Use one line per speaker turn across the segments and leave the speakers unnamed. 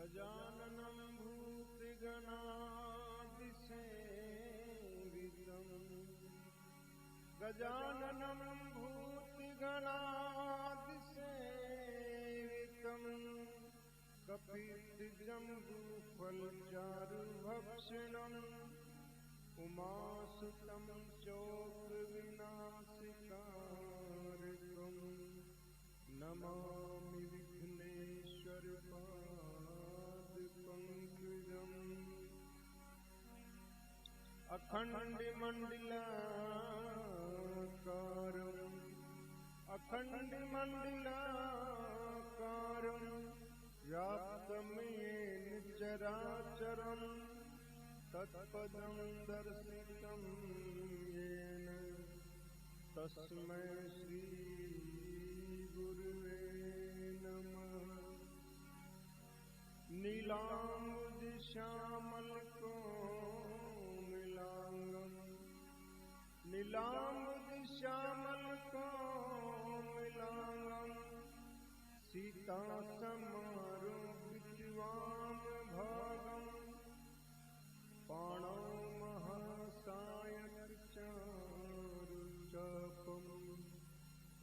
गजाननं भूतगणादिसेवितं गजाननं भूतगणादिसेवितं कपितजम्बूफलचारुभक्षणम् उमासुतं शोकविनाशकारकं नमामि विघ्नेश्वरपादपङ्कजम् अखण्डमण्डलाकारं व्याप्तं येन चराचरम् तत्पदं दर्शितं येन तस्मै श्री गुरुवे नमः। नीलाम्बुजश्यामलकोमलांगं नीलाम्बुजश्यामलकोमलांगं सीतासमारोपितवामभागम् पाणौ महासायकचारुचापं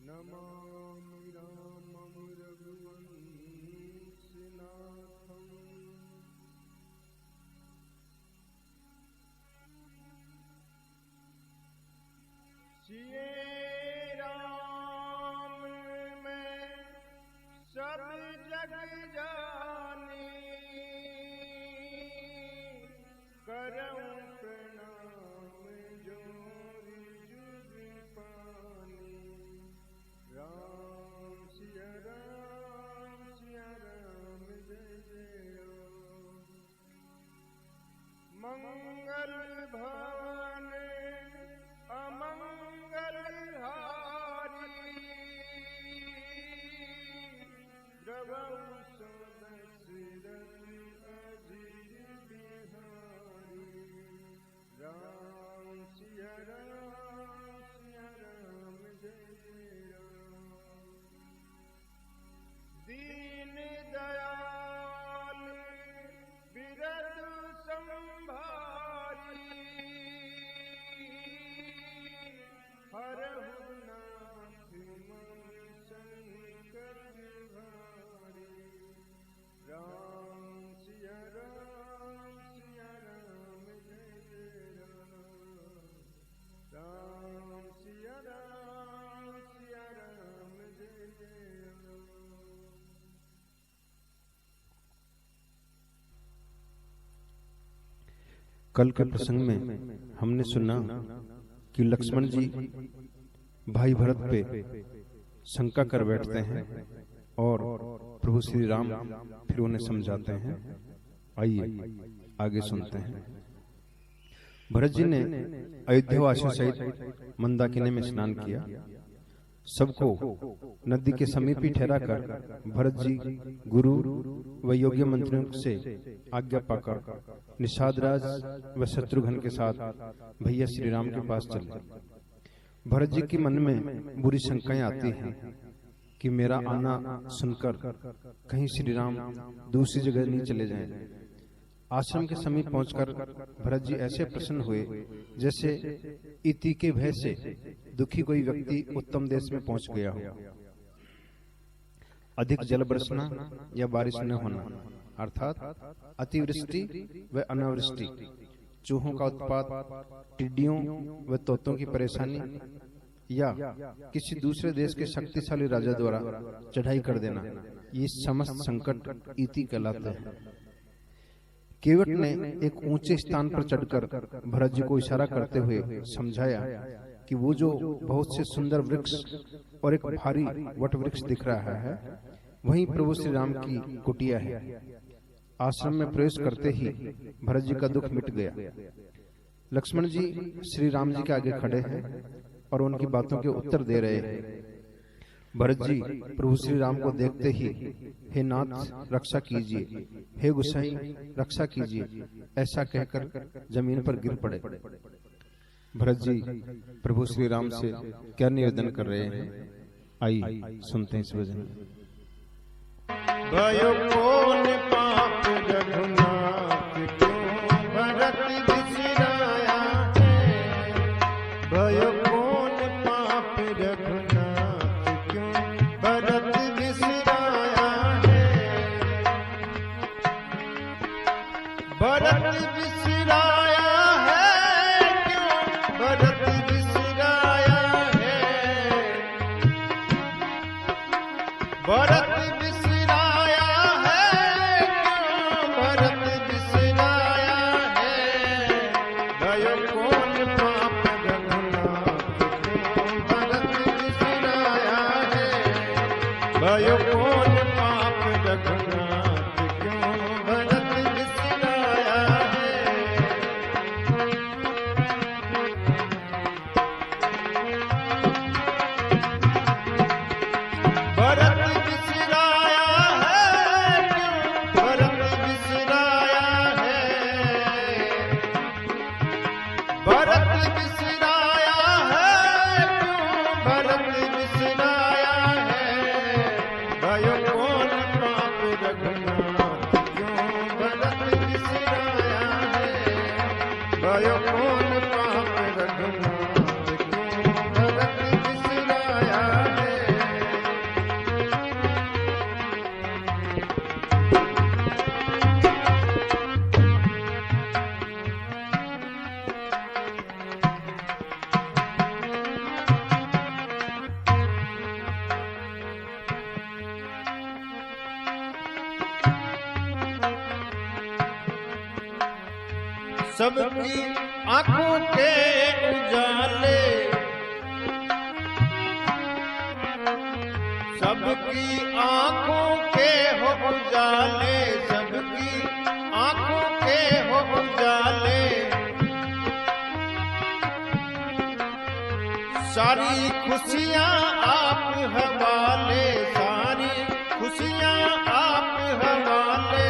नमामि रामं रघुवंशनाथम्। सिए राम मैं सब जग जानी करऊं प्रणाम जोरि जुग पानी। राम सिया राम जय जय राम। मंगल भवन अमंगल हारी द्रवौ सदशरथ अजिर बिहारी। राम सिया राम जय जय राम। दीन दयाल बिरद संभारी हरहु नाथ मम संकट भारी। राम सिया राम जय जय राम। राम सिया राम जय जय राम।
कल के प्रसंग में हमने सुना कि लक्ष्मण जी भाई भरत पे शंका कर बैठते हैं और प्रभु श्री राम फिर उन्हें समझाते हैं। आइए आगे सुनते हैं। भरत जी ने अयोध्यावासियों सहित मंदाकिनी में स्नान किया। सबको नदी के समीप ही ठहराकर भरत जी गुरु व योग्य मंत्रियों से आज्ञा पाकर निषाद राज व शत्रुघ्न के साथ भैया श्री राम के पास चले। भरत जी के मन में बुरी शंकाएं आती हैं कि मेरा आना सुनकर कहीं श्री राम दूसरी जगह नहीं चले जाएं। आश्रम के समीप पहुंचकर भरत जी ऐसे प्रसन्न हुए जैसे इति के भय से दुखी कोई व्यक्ति उत्तम देश में पहुंच गया हो। अधिक जल बरसना या बारिश न होना अर्थात अतिवृष्टि व अनावृष्टि, चूहों का उत्पात, टिड्डियों व तोतों की परेशानी या किसी दूसरे देश के शक्तिशाली राजा द्वारा चढ़ाई कर देना, ये समस्त संकट इति कहलाते हैं। केवट ने एक ऊंचे स्थान पर चढ़कर भरत जी को इशारा करते हुए समझाया कि वो जो बहुत से सुंदर वृक्ष और एक भारी वट वृक्ष दिख रहा है वहीं प्रभु श्री राम की कुटिया है। आश्रम में प्रवेश करते ही भरत जी का दुख मिट गया। लक्ष्मण जी श्री राम जी के आगे खड़े हैं और उनकी बातों के उत्तर दे रहे हैं। भरत जी प्रभु श्री राम को देखते ही हे नाथ रक्षा कीजिए, हे गुसाई रक्षा कीजिए, ऐसा कहकर जमीन पर गिर पड़े। भरत जी प्रभु श्री राम से क्या निवेदन कर रहे हैं, आइए सुनते हैं इस भजन।
भयो कौन पाप भरत बिसराया है क्यों, भरत बिसराया है, भरत बिसराया है क्यों, भरत बिसराया है, भयो कौन पाप रघुनाथ क्यों, भरत बिसराया है, भयो कौन पाप रघुनाथ क्यों, भरत बिसराया है। भरत बिसराया है क्यों, भरत बिसराया है, भरत बिसराया है क्यों, भरत बिसराया है, भयो कौन पाप रघुनाथ क्यों, भरत बिसराया है, भयो कौन पाप रघुनाथ क्यों, भरत बिसराया है। सबकी आंखों के उजाले, सबकी आंखों के हो उजाले, सबकी आंखों के हो उजाले, सारी खुशियां आप हवाले, सारी खुशियां आप हवाले,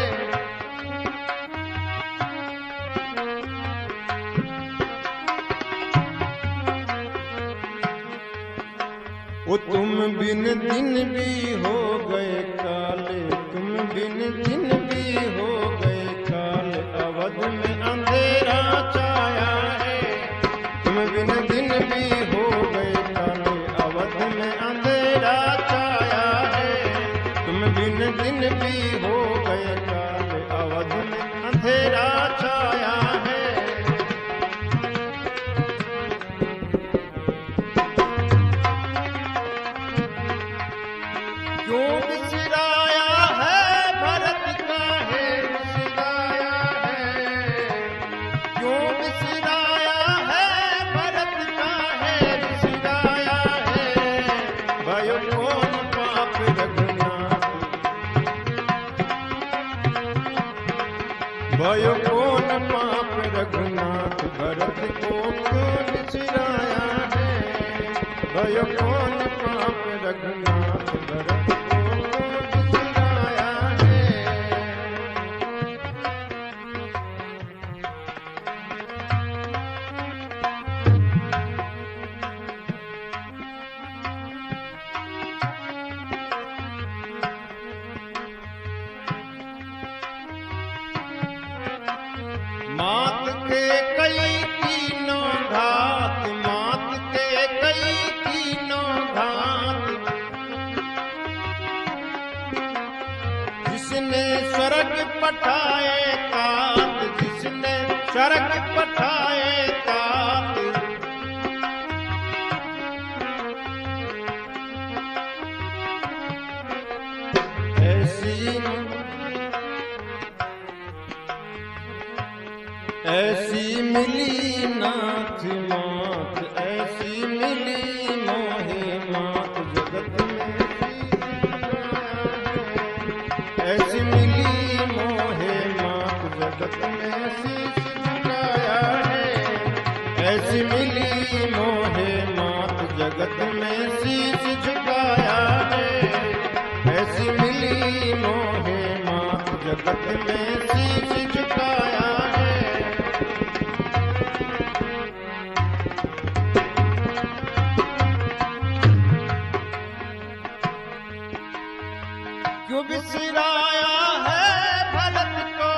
वो तुम बिन दिन भी हो गए काले, तुम बिन दिन भी हो गए काले, अवध में अंधेरा छाया है, तुम बिन दिन भी हो गए काले, अवध में अंधेरा छाया है, तुम बिन दिन भी हो गए काले, अवध में अंधेरा छाया है। क्यों बिसराया है भरत काहे बिसराया है, क्यों बिसराया है भरत काहे बिसराया है, भयो कौन पाप रघुनाथ, भयो कौन पाप रघुनाथ, भरत को क्यों बिसराया है, भयो कौन पाप रघुनाथ, भरत मात के कई तीनों घात, मात के कई तीनों घात, जिसने स्वर्ग पठाए तात, जिसने स्वर्ग पठाए तात, ऐसी मिली नाथ मात, ऐसी मिली मोहे मात, जगत में ऐसी मिली मोहे मात, जगत में शीश झुकाया है, ऐसी मिली मोहे मात, जगत में शीश झुकाया है, ऐसी मिली मोहे मात, जगत में शीश झुकाया है। क्यों बिसराया है भरत को,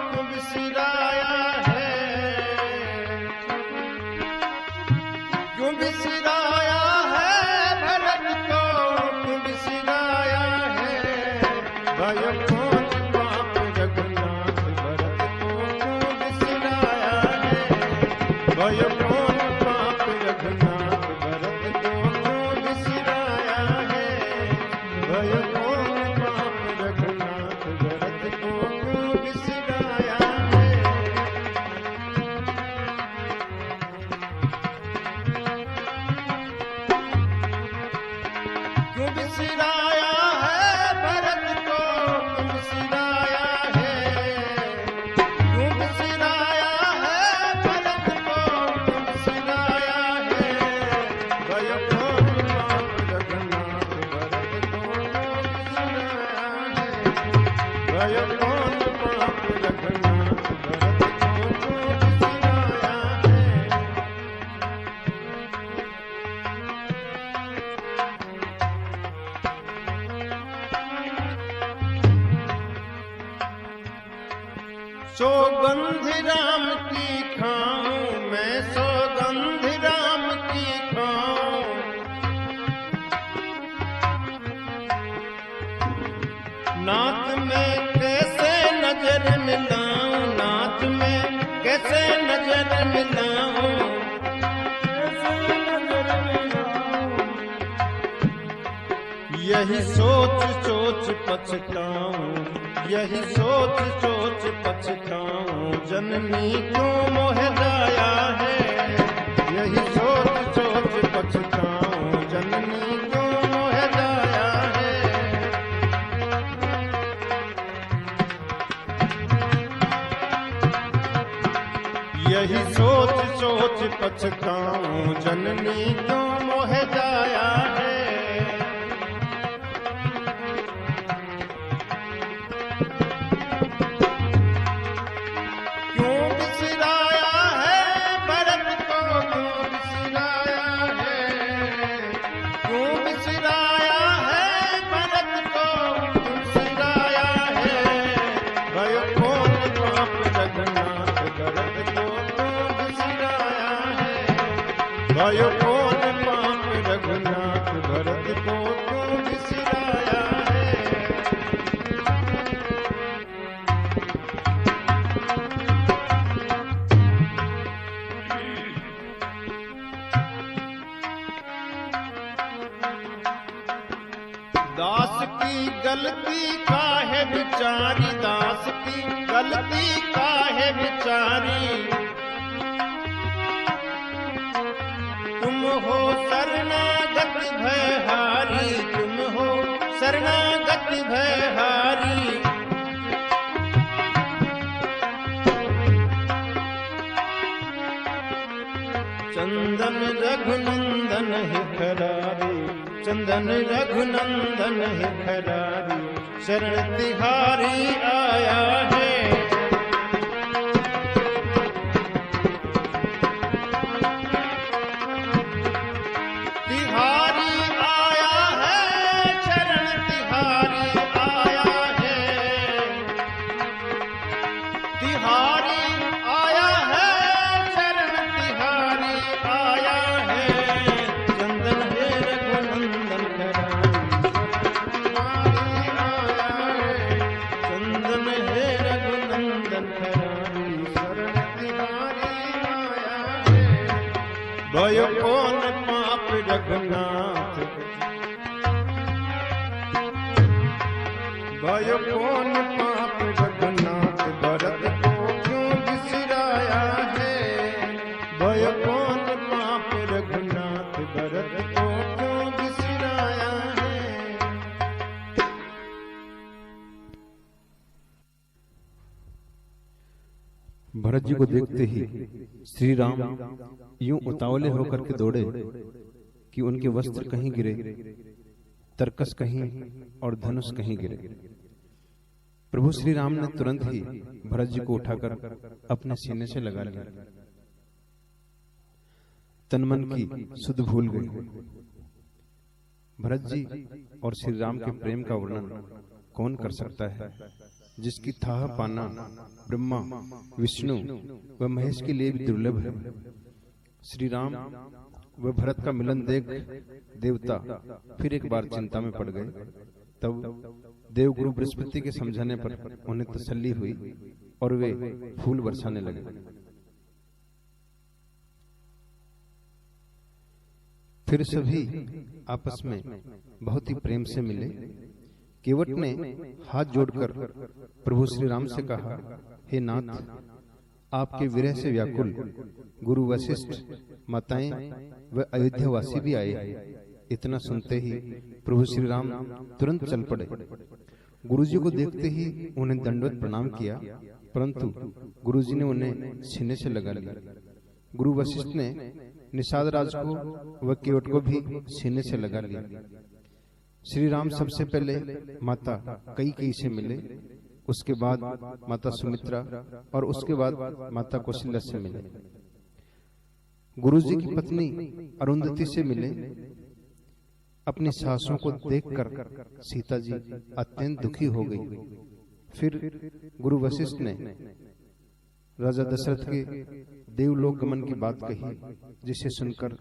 क्यों बिसराया है, क्यों बिसराया है भरत को, क्यों बिसराया है, भयो कौन पाप रघुनाथ, भरत को भयो कौन पाप रघुनाथ भरत को क्यों बिसराया है। भयो कौन पाप रघुनाथ भरत को क्यों बिसराया है। क्यों बिसराया है भरत को क्यों बिसराया है। क्यों बिसराया है भरत को क्यों बिसराया है। भयो कौन पाप रघुनाथ भरत को क्यों बिसराया है। भयो कौन पाप रघुनाथ भरत को क्यों बिसराया है। सौगंध राम की खाऊं मैं सौगंध राम की खाऊं। नाथ में कैसे नजर मिलाऊं नाथ में कैसे नजर मिलाऊं। कैसे नजर मिलाऊं। यही सोच सोच पछताऊं यही सोच सोच पछताऊं। जननी क्यों मोह जाया है। यही सोच सोच पछताऊं। जननी क्यों मोह जाया है। यही सोच सोच पछताऊं। जननी क्यों मोह जाया है। भयो कौन पाप रघुनाथ भरत को क्यों बिसराया है। दास की गलती काहे बिचारी दास की गलती काहे बिचारी। तुम हो शरणागत भयहारी तुम हो शरणागत भयहारी। चंदन रघुनंदन है खरारी चंदन रघुनंदन है खरारी। शरण तिहारी आया है। भयो कौन पाप रघुनाथ भयो कौन पाप रघुनाथ भरत को क्यों बिसराया है। भयो कौन पाप रघुनाथ भरत को क्यों बिसराया है।
भरत जी को देखते ही श्री राम यूं उतावले होकर के दौड़े कि उनके वस्त्र कहीं गिरे तरकस कहीं और धनुष कहीं गिरे। प्रभु श्री राम ने तुरंत ही भरत जी को उठाकर अपने सीने से लगा लिया। तन मन की सुध भूल गई। भरत जी और श्री राम के प्रेम का वर्णन कौन कर सकता है, जिसकी थाह पाना ब्रह्मा विष्णु व महेश के लिए भी दुर्लभ है। श्री राम व भरत का मिलन देख देवता फिर एक बार चिंता में पड़ गए। तब देवगुरु बृहस्पति के समझाने पर उन्हें तसल्ली हुई और वे फूल बरसाने लगे। फिर सभी आपस में बहुत ही प्रेम से मिले। केवट ने हाथ जोड़कर प्रभु श्री राम से कहा, हे नाथ, आपके विरह से व्याकुल गुरु वशिष्ठ, माताएं व अयोध्यावासी भी आए हैं। इतना सुनते ही प्रभु श्री राम तुरंत चल पड़े। गुरुजी को देखते ही उन्हें दंडवत प्रणाम किया, परंतु गुरुजी ने उन्हें सीने से लगा लिया। गुरु वशिष्ठ ने निषाद राज को व केवट को भी सीने से लगा लिया। श्री राम सबसे पहले माता कैकेयी से मिले, उसके बाद माता सुमित्रा और उसके बाद माता कौशल्या से मिले। गुरुजी की पत्नी अरुंधति से मिले। अपनी सासों को देखकर सीता जी अत्यंत दुखी हो गई। फिर गुरु वशिष्ठ ने राजा दशरथ के देवलोक गमन की बात कही, जिसे सुनकर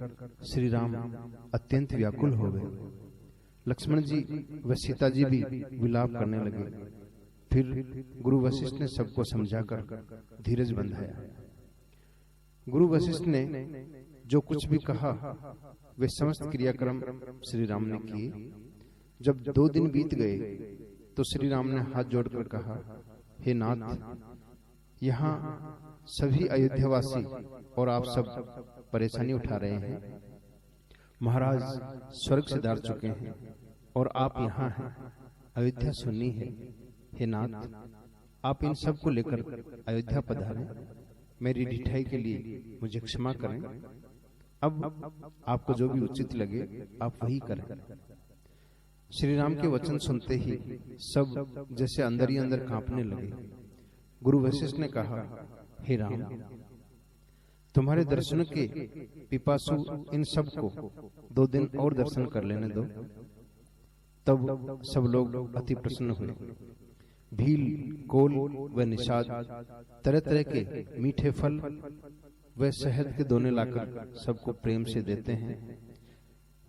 श्री राम अत्यंत व्याकुल हो गए। लक्ष्मण जी व सीता जी भी विलाप करने लगे। फिर गुरु वशिष्ठ ने सबको समझाकर धीरज बंधाया। गुरु वशिष्ठ ने जो कुछ भी कहा वे समस्त क्रियाक्रम श्री राम ने किए। जब 2 दिन बीत गए तो श्री राम ने हाथ जोड़कर कहा, हे नाथ, यहाँ सभी अयोध्यावासी और आप सब परेशानी उठा रहे हैं। महाराज स्वर्ग से धार चुके हैं और आप यहाँ हैं, अयोध्या सुननी है। हे नाथ, आप इन सब को लेकर अयोध्या पधारें। मेरी ढिठाई के लिए मुझे क्षमा करें। अब आपको जो भी उचित लगे आप वही करें। श्री राम के वचन सुनते ही सब जैसे अंदर ही अंदर कांपने लगे। गुरु वशिष्ठ ने कहा, हे राम, तुम्हारे दर्शन के पिपासु इन सब को 2 दिन और दर्शन कर लेने दो। तब सब लोग अति प्रसन्न हुए। भील, कोल व निषाद तरह तरह के मीठे फल व शहद के दोने लाकर सबको प्रेम से देते हैं।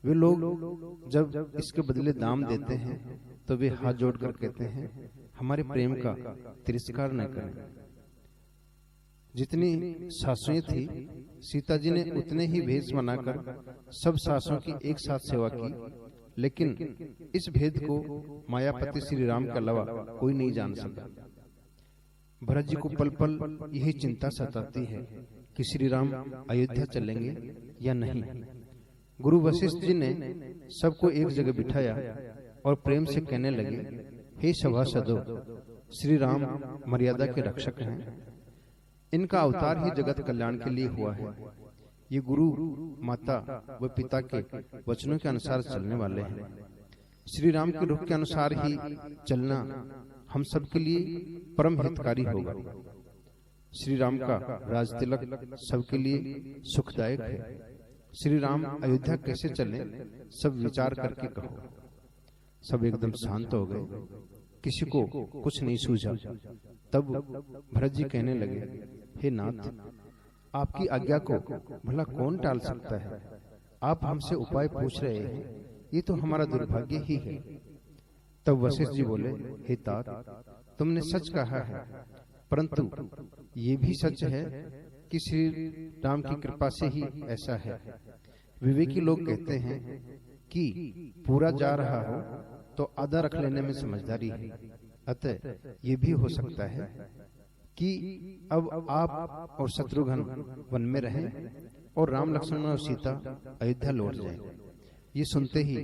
वे लोग जब इसके बदले दाम देते हैं तो वे हाथ जोड़कर कहते हैं, हमारे प्रेम का तिरस्कार न करें। जितनी सासुएं थी, सीता जी ने उतने ही भेष बनाकर सब सासों की एक साथ सेवा की, लेकिन इस भेद को मायापति श्री राम के अलावा कोई नहीं जान सका। भरत जी को पल पल यही चिंता सताती है कि श्री राम अयोध्या चलेंगे या नहीं। गुरु वशिष्ठ जी ने सबको एक जगह बिठाया और प्रेम से कहने लगे, हे सभासदों, श्री राम मर्यादा के रक्षक हैं। इनका अवतार ही जगत कल्याण के लिए हुआ है। ये गुरु, माता व पिता के वचनों के अनुसार चलने वाले हैं। श्री राम के रुख के अनुसार ही चलना हम सबके लिए परम हितकारी होगा। श्री राम का राज तिलक सबके लिए सुखदायक है। श्री राम अयोध्या कैसे चले, सब विचार करके कहो। सब एकदम शांत हो गए, किसी को कुछ नहीं सूझा। तब भरत जी कहने लगे, हे नाथ, आपकी आज्ञा को भला कौन टाल सकता है। आप हमसे उपाय पूछ रहे हैं, ये तो हमारा दुर्भाग्य ही है। तब वशिष्ठ जी बोले, हे तात, तुमने सच कहा है, परंतु ये भी सच है कि श्री राम की कृपा से ही ऐसा है। विवेकी लोग कहते हैं कि पूरा जा रहा हो तो आधा रख लेने में समझदारी है। अतः ये भी हो सकता है कि अब आप और शत्रुघ्न वन में रहें और राम, लक्ष्मण और सीता अयोध्या लौट जाएं। ये सुनते ही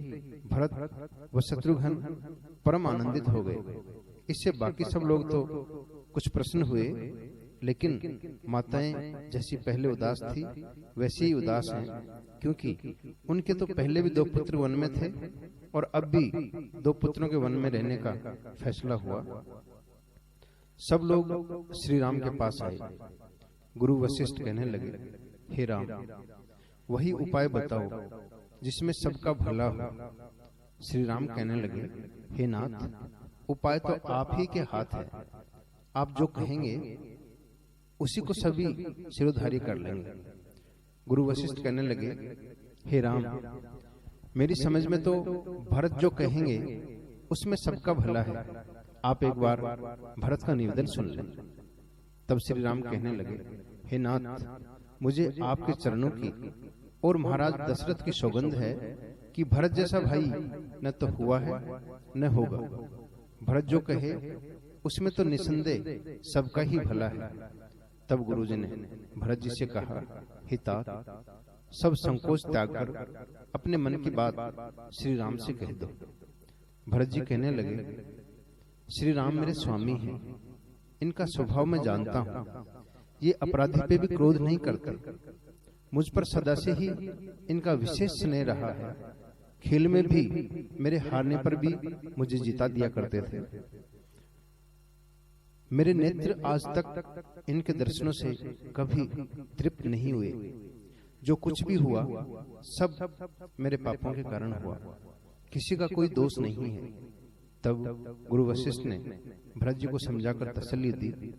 भरत व शत्रुघ्न परम आनंदित हो गए। इससे बाकी सब लोग तो कुछ प्रश्न हुए, लेकिन माताएं जैसी पहले उदास थी वैसे ही उदास हैं, क्योंकि उनके तो पहले भी 2 पुत्र वन में थे और अब भी 2 पुत्रों के वन में रहने का फैसला हुआ। सब लोग श्री राम के पास आए। गुरु वशिष्ठ कहने लगे, हे राम, वही उपाय बताओ जिसमें सबका भला हो। श्री राम कहने लगे, हे नाथ, उपाय तो आप ही के हाथ है। आप जो कहेंगे उसी को सभी सिरोधारी कर लेंगे। गुरु वशिष्ठ कहने लगे, हे राम, मेरी समझ में तो भरत जो कहेंगे उसमें सबका भला है। आप एक बार भरत का निवेदन सुन लें। तब श्री राम कहने लगे, हे नाथ, मुझे आपके चरणों की और महाराज दशरथ की सौगंध है कि भरत जैसा भाई न तो हुआ है न होगा। भरत जो कहे उसमें तो निसंदेह सबका ही भला है। तब गुरुजी ने भरत जी से कहा, हे तात, सब संकोच त्याग कर अपने मन की बात श्री राम से कह दो। भरत जी कहने लगे, श्री राम मेरे स्वामी हैं, इनका स्वभाव मैं जानता हूँ। ये अपराधी पे भी क्रोध नहीं करते। मुझ पर सदा से ही इनका विशेष स्नेह रहा है। खेल में भी मेरे हारने पर भी मुझे जिता दिया करते थे। मेरे नेत्र आज तक इनके दर्शनों से कभी तृप्त नहीं हुए। जो कुछ भी हुआ सब मेरे पापों के कारण हुआ, किसी का कोई दोष नहीं है। तब गुरु वशिष्ठ ने भरत जी को समझाकर तसल्ली दी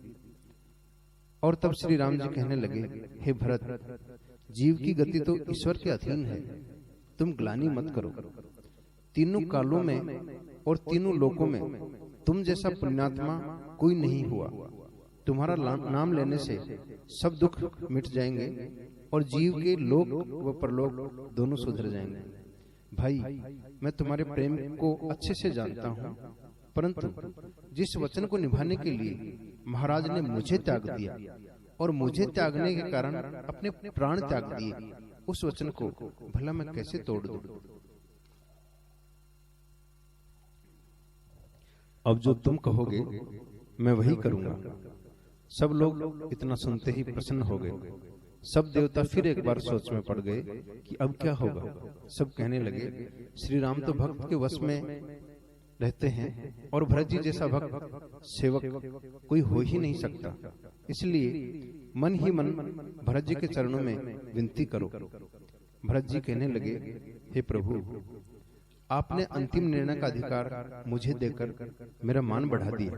और तब श्री राम जी कहने लगे, हे भरत, जीव की गति तो ईश्वर के अधीन है, तुम ग्लानि मत करो। तीनों कालों में और तीनों लोकों में तुम जैसा पुण्यात्मा कोई नहीं हुआ। तुम्हारा नाम लेने से सब दुख मिट जाएंगे और जीव के लोक व परलोक दोनों सुधर जाएंगे। भाई, मैं तुम्हारे प्रेम को अच्छे से जानता हूँ, परंतु जिस वचन को निभाने के लिए महाराज ने मुझे त्याग दिया और मुझे त्यागने के कारण अपने प्राण त्याग दिए, उस वचन को भला मैं कैसे तोड़ दूं? अब जो तुम कहोगे मैं वही करूंगा। सब लोग इतना सुनते ही प्रसन्न हो गए। सब देवता फिर एक बार सोच में पड़ गए कि अब क्या होगा। सब कहने लगे, श्री राम तो भक्त के वश में रहते हैं और भरत जी जैसा भक्त सेवक कोई हो ही नहीं सकता। इसलिए मन ही मन भरत जी के चरणों में विनती करो। भरत जी कहने लगे, हे प्रभु, आपने अंतिम निर्णय का अधिकार मुझे देकर मेरा मान बढ़ा दिया,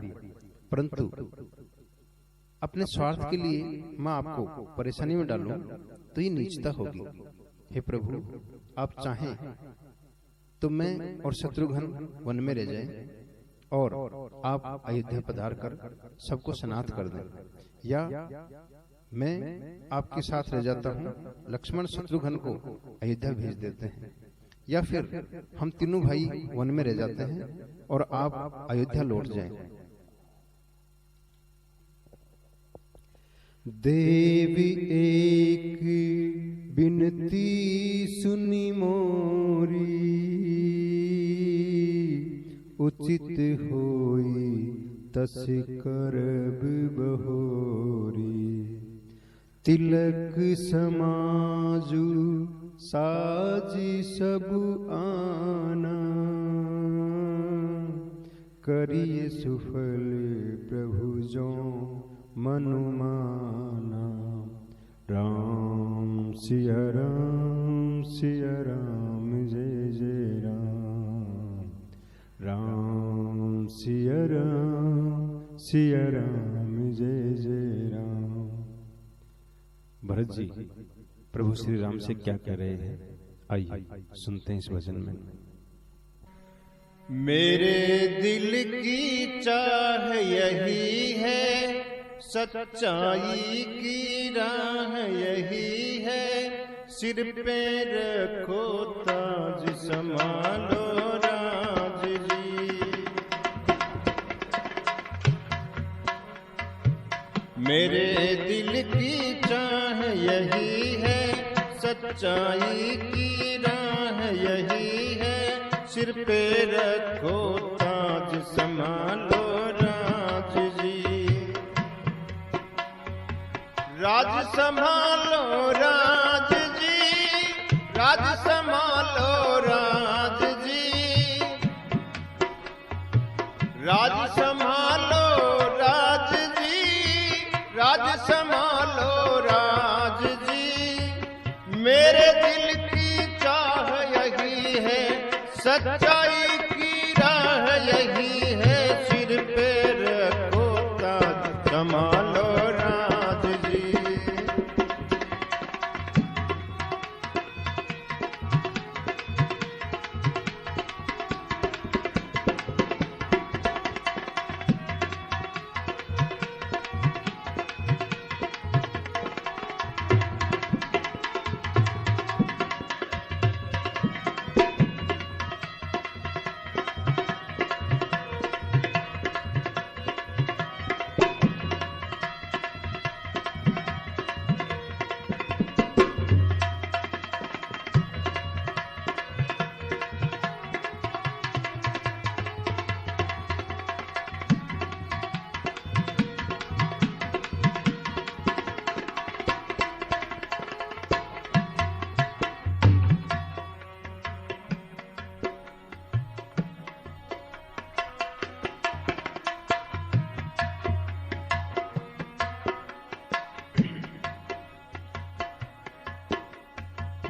परंतु अपने स्वार्थ के लिए मैं आपको परेशानी में डालूं तो ये नीचता होगी। हे प्रभु, आप चाहें तो मैं और शत्रुघ्न वन में रह जाएं और आप अयोध्या पधार कर सबको सनाथ कर दें, या मैं आपके साथ रह जाता हूँ, लक्ष्मण शत्रुघ्न को अयोध्या भेज देते हैं, या फिर हम तीनों भाई वन में रह जाते हैं और आप अयोध्या लौट जाएं। देवी एक बिनती सुनी मोरी, उचित होई तस करब बहोरी। तिलक समाजु साजी सब आना, करिए सुफल प्रभु जो मनुमाना। राम सिया राम जय जय राम। राम सिया राम जय जय राम। भरत जी प्रभु श्री राम से क्या कह रहे हैं, आइए सुनते हैं इस भजन में।
मेरे दिल की चाह यही है, सच्चाई की राह यही है। सिर पे रखो ताज, संभालो राज जी। मेरे दिल की चाह यही है, सच्चाई की राह यही है। सिर पे रखो ताज, संभालो राज जी। राज संभालो राज जी, राज संभालो राज जी। राज संभालो राज जी, राज संभालो राज जी। मेरे दिल की चाह यही है, सच्चाई की राह यही है। सिर पे रखो ताज, संभालो राज जी।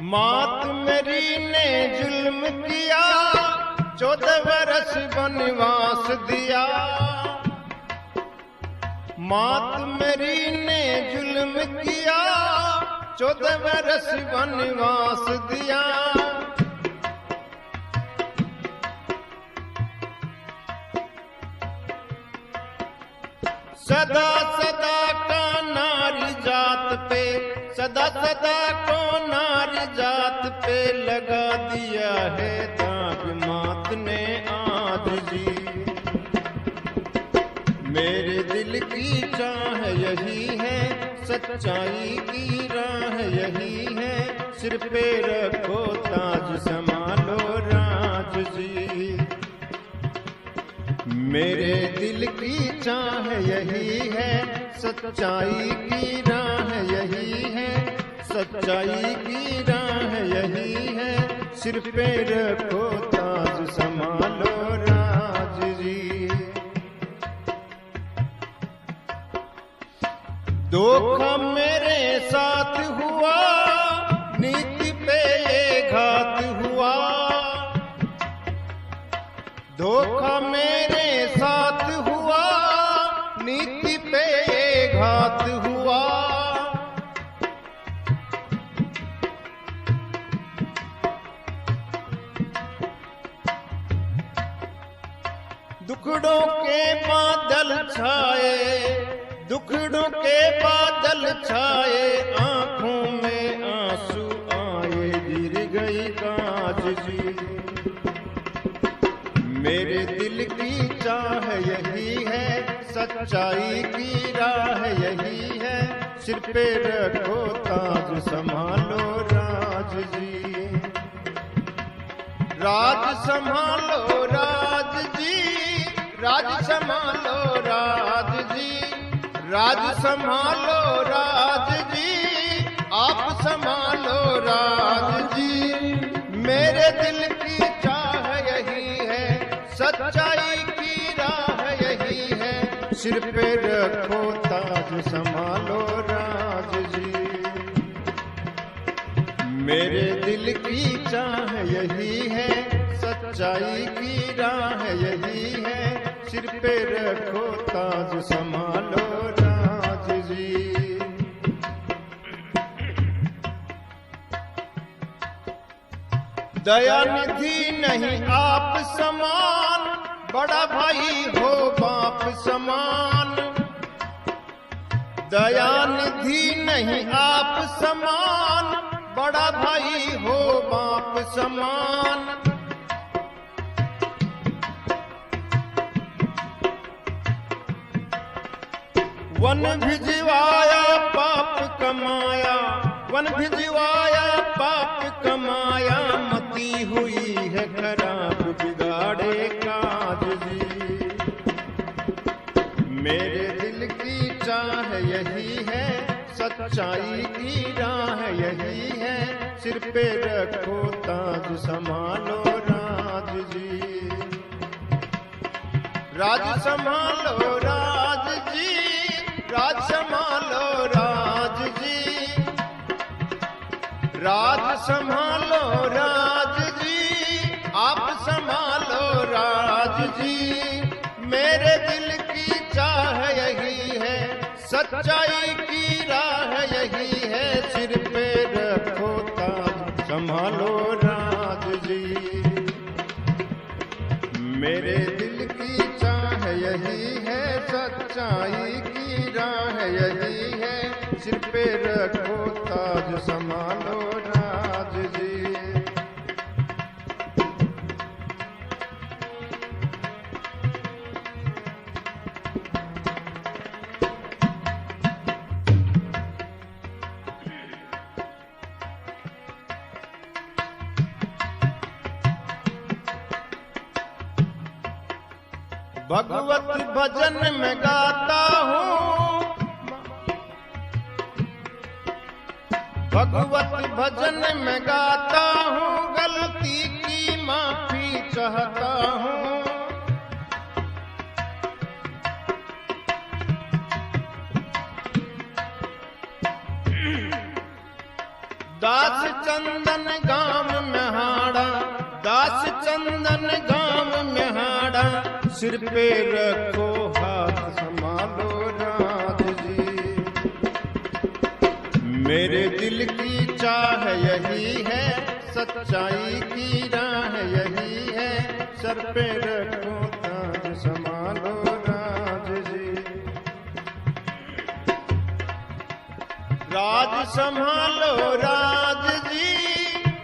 मात मेरी ने जुल्म किया, 14 बरस वनवास दिया। मात मेरी ने जुल्म किया, 14 बरस वनवास दिया। सदा सदा का नारी जात पे, सदा सदा को नारी जात पे लगा दिया है दाग मात ने आज जी। मेरे दिल की चाह यही है, सच्चाई की राह यही है, सिर पे रखो ताज संभालो राज जी। मेरे दिल की चाह यही है, सच्चाई की राह यही है, सच्चाई की राह यही है, सिर पे रखो ताज संभालो राज जी। धोखा मेरे साथ हुआ, नीति पे ये घात हुआ। धोखा मेरे साथ हुआ, नीति पे ये घात हुआ। दुखड़ों के बादल छाए, दुखड़ों के बादल छाए, आंखों में आंसू आए, गिर गई काज जी। मेरे दिल की चाह यही है, सच्चाई की राह यही है, सिर पे रखो ताज संभालो राज जी। राज संभालो राज जी, राज संभालो राज जी, राज संभालो राज जी, आप संभालो राज जी। मेरे दिल की चाह यही है, सच्चाई की राह यही है, सिर पे रखो ताज संभालो राज जी। मेरे दिल की चाह यही है, सच्चाई की राह यही है, सिर पे रखो ताज संभालो राज जी। दयानिधि नहीं आप समान, बड़ा भाई हो बाप समान। दयानिधि नहीं आप समान, बड़ा भाई हो बाप समान। वन भिजवाया पाप कमाया, वन भिजवाया पाप कमाया, मती हुई है खराब बिगाड़े काज जी। मेरे दिल की चाह यही है, सच्चाई की राह यही है, सिर पे रखो ताज संभालो राज जी। राज संभालो राज जी, राज संभालो राज जी, राज संभालो राज जी, आप संभालो राज जी। मेरे दिल की चाह यही है, सच्चाई की राह यही है, सिर पे रखो ताज संभालो राज जी। मेरे दिल की चाह यही है, सच्चाई की राह यही है, सिर पे रखो ताज संभालो राज जी। भगवत भजन में गाता हूँ, भगवत भजन में गाता हूँ, गलती की माफी चाहता हूँ। दास चंदन गाम में हाड़ा, दास चंदन गाम में हाड़ा, सिर पे रखो हाथ संभालो राज जी। मेरे दिल की चाह यही है, सच्चाई की राह यही है, सर पे रखो ताज संभालो राज जी। राज संभालो राज जी,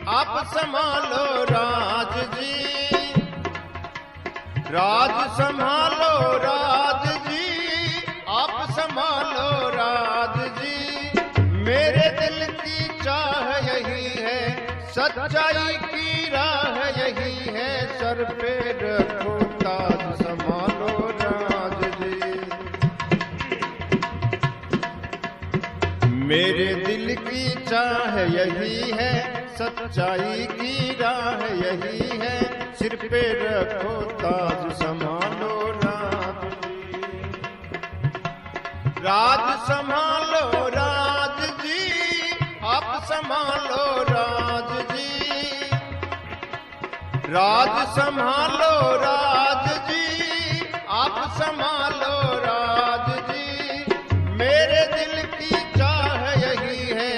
आप संभालो राज जी। राज संभालो राज जी, आप संभालो राज जी। मेरे दिल की चाह यही है, सच्चाई की राह यही है, सर पे रखो ताज संभालो राज जी। मेरे दिल की चाह यही है, सच्चाई की राह यही है, सिर पे रखो ताज संभालो राज जी। राज संभालो राज जी, आप संभालो राज जी। राज संभालो राज जी, आप संभालो राज जी। मेरे दिल की चाह यही है,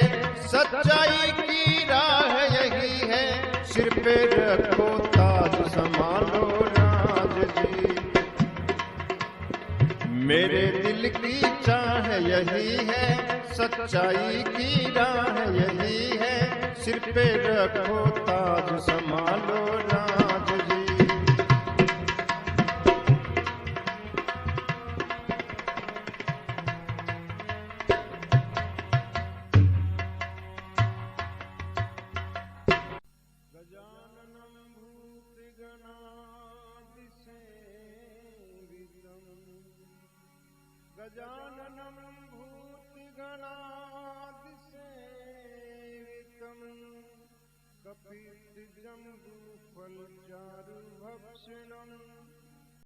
सच्चाई की राह यही है, सिर पे रखो ताज संभालो राज जी। मेरे दिल की चाह यही है, सच्चाई की राह यही है, सिर पे रखो ताज संभालो राज जी। गजाननं भूतगणादिसेवितं, गजाननं भूतगणादिसेवितं, कपित्थजम्बूफलचारुभक्षणम्